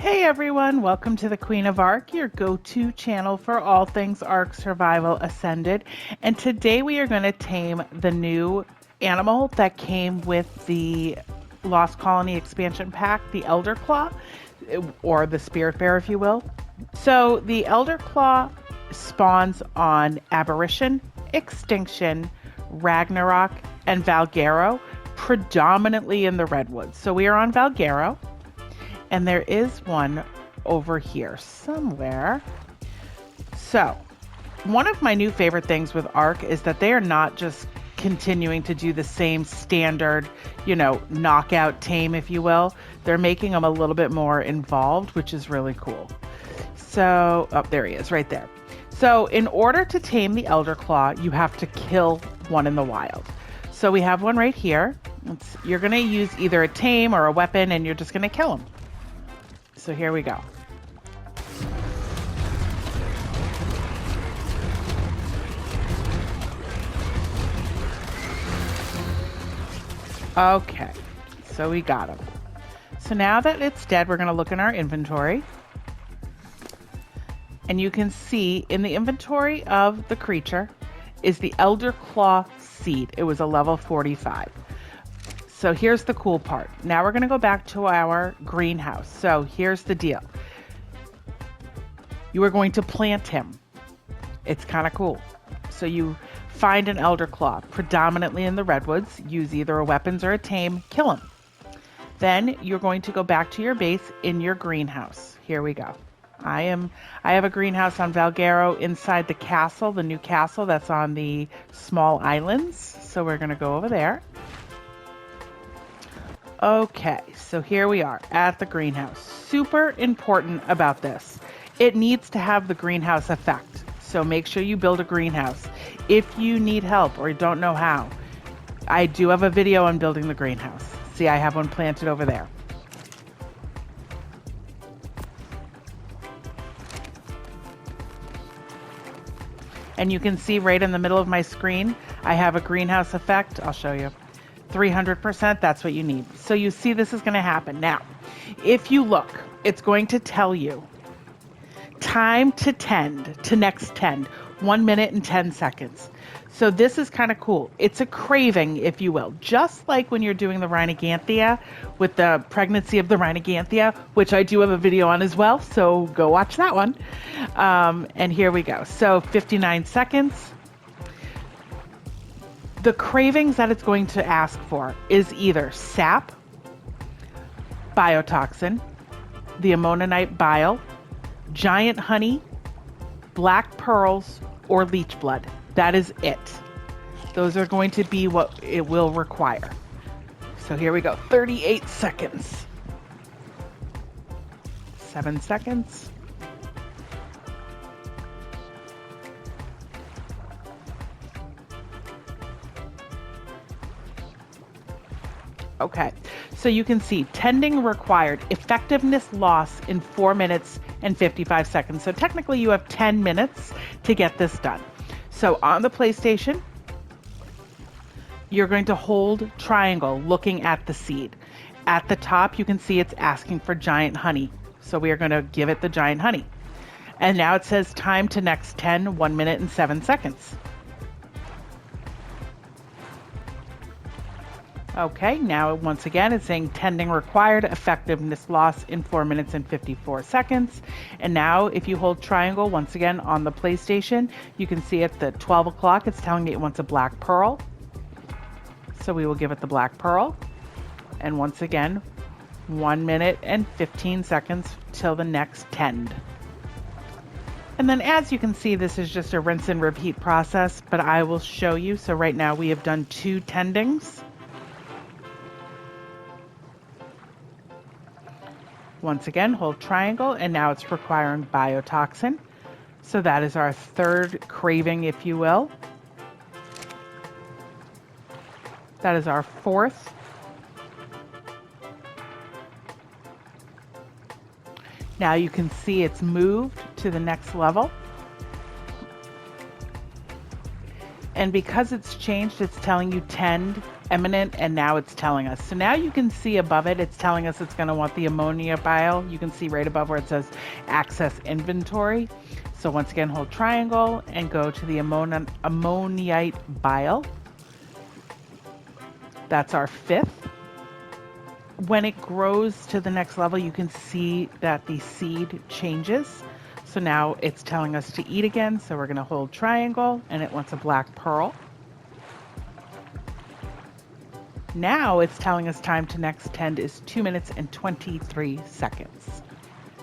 Hey everyone, welcome to the Queen of Ark, your go-to channel for all things Ark Survival Ascended. And today we are going to tame the new animal that came with the Lost Colony expansion pack, the Elderclaw, or the Spirit Bear, if you will. So the Elderclaw spawns on Aberration, Extinction, Ragnarok, and Valguero, predominantly in the Redwoods. So we are on Valguero. And there is one over here somewhere. So, one of my new favorite things with Ark is that they are not just continuing to do the same standard, knockout tame, if you will. They're making them a little bit more involved, which is really cool. So, oh, there he is, right there. So, in order to tame the Elderclaw, you have to kill one in the wild. So, we have one right here. You're going to use either a tame or a weapon, and you're just going to kill him. So here we go. Okay, so we got him. So now that it's dead, we're going to look in our inventory. And you can see in the inventory of the creature is the Elderclaw Seed. It was a level 45. So here's the cool part. Now we're going to go back to our greenhouse. So here's the deal. You are going to plant him. It's kind of cool. So you find an Elderclaw, predominantly in the Redwoods. Use either a weapons or a tame. Kill him. Then you're going to go back to your base in your greenhouse. Here we go. I have a greenhouse on Valguero inside the castle, the new castle that's on the small islands. So we're going to go over there. Okay, so here we are at the greenhouse. Super important about this. It needs to have the greenhouse effect. So make sure you build a greenhouse. If you need help or don't know how, I do have a video on building the greenhouse. See, I have one planted over there. And you can see right in the middle of my screen, I have a greenhouse effect. I'll show you. 300%, that's what you need. So you see this is going to happen. Now, if you look, it's going to tell you time to tend, to next tend, 1 minute and 10 seconds. So this is kind of cool. It's a craving, if you will, just like when you're doing the Rhynoganthia with the pregnancy of the Rhynoganthia, which I do have a video on as well. So go watch that one. And here we go. So 59 seconds. The cravings that it's going to ask for is either sap, biotoxin, the Ammonite bile, giant honey, black pearls, or leech blood. That is it. Those are going to be what it will require. So here we go. 38 seconds. 7 seconds. Okay, so you can see tending required, effectiveness loss in 4 minutes and 55 seconds. So technically you have 10 minutes to get this done. So on the PlayStation, you're going to hold triangle looking at the seed. At the top, you can see it's asking for giant honey. So we are going to give it the giant honey. And now it says time to next 10, 1 minute and 7 seconds. Okay, now once again, it's saying tending required, effectiveness loss in 4 minutes and 54 seconds. And now if you hold triangle once again on the PlayStation, you can see at the 12 o'clock, it's telling me it wants a black pearl. So we will give it the black pearl. And once again, 1 minute and 15 seconds till the next tend. And then as you can see, this is just a rinse and repeat process, but I will show you. So right now we have done 2 tendings. Once again, hold triangle, and now it's requiring biotoxin. So that is our third craving, if you will. That is our fourth. Now you can see it's moved to the next level. And because it's changed, it's telling you tend, imminent, and now it's telling us. So now you can see above it, it's telling us it's going to want the ammonia bile. You can see right above where it says access inventory. So once again, hold triangle and go to the ammonite bile. That's our 5th. When it grows to the next level, you can see that the seed changes. So now it's telling us to eat again. So we're going to hold triangle and it wants a black pearl. Now it's telling us time to next tend is 2 minutes and 23 seconds.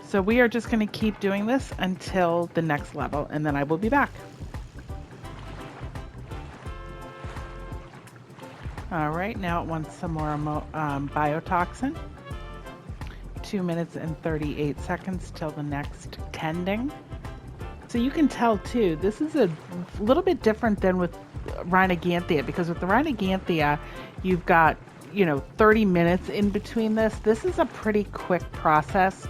So we are just going to keep doing this until the next level, and then I will be back. All right, now it wants some more biotoxin. 2 minutes and 38 seconds till the next tending. So you can tell too, this is a little bit different than with Rhinaganthia, because with the Rhinaganthia, you've got, 30 minutes in between this. This is a pretty quick process.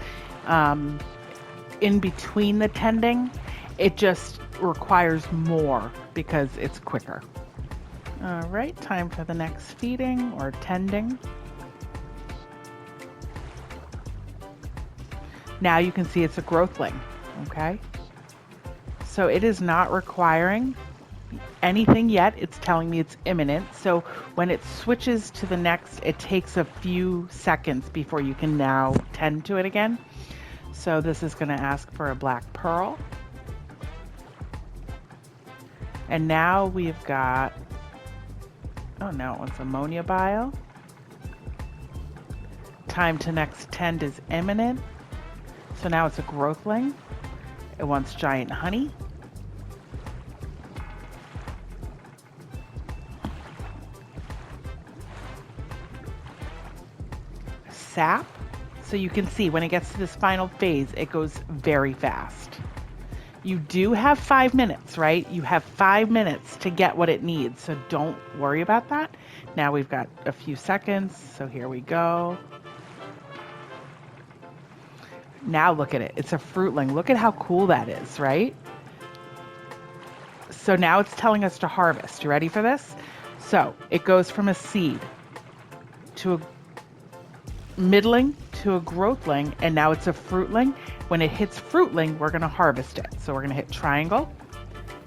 In between the tending, it just requires more because it's quicker. All right, time for the next feeding or tending. Now you can see it's a growthling, okay? So it is not requiring anything yet. It's telling me it's imminent. So when it switches to the next, it takes a few seconds before you can now tend to it again. So this is going to ask for a black pearl. And now we've got, oh no, it wants ammonia bile. Time to next tend is imminent. So now it's a growthling. It wants giant honey. Sap. So you can see when it gets to this final phase, it goes very fast. You do have 5 minutes, right? You have 5 minutes to get what it needs, so don't worry about that. Now we've got a few seconds, so here we go. Now look at it. It's a fruitling. Look at how cool that is, right? So now it's telling us to harvest. You ready for this? So it goes from a seed to a middling to a growthling, and now it's a fruitling. When it hits fruitling, we're going to harvest it. So we're going to hit triangle,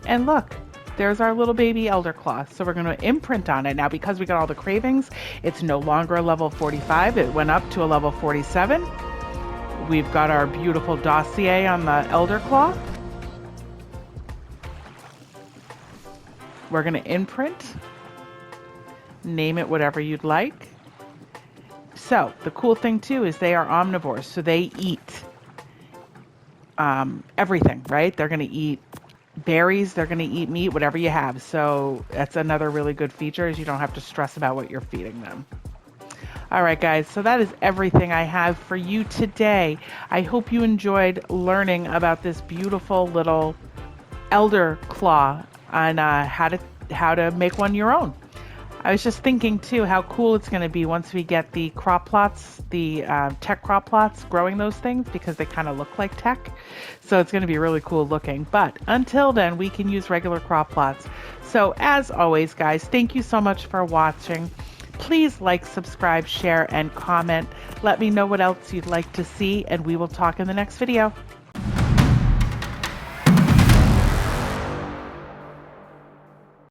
and look, there's our little baby Elderclaw. So we're going to imprint on it. Now, because we got all the cravings, it's no longer a level 45. It went up to a level 47. We've got our beautiful dossier on the Elderclaw. We're going to imprint, name it whatever you'd like. So the cool thing too is they are omnivores, so they eat everything, right? They're going to eat berries, they're going to eat meat, whatever you have. So that's another really good feature, is you don't have to stress about what you're feeding them. All right, guys, so that is everything I have for you today. I hope you enjoyed learning about this beautiful little Elderclaw and how to make one your own. I was just thinking too how cool it's going to be once we get the crop plots, the tech crop plots, growing those things, because they kind of look like tech. So it's going to be really cool looking. But until then, we can use regular crop plots. So as always, guys, thank you so much for watching. Please like, subscribe, share, and comment. Let me know what else you'd like to see, and we will talk in the next video.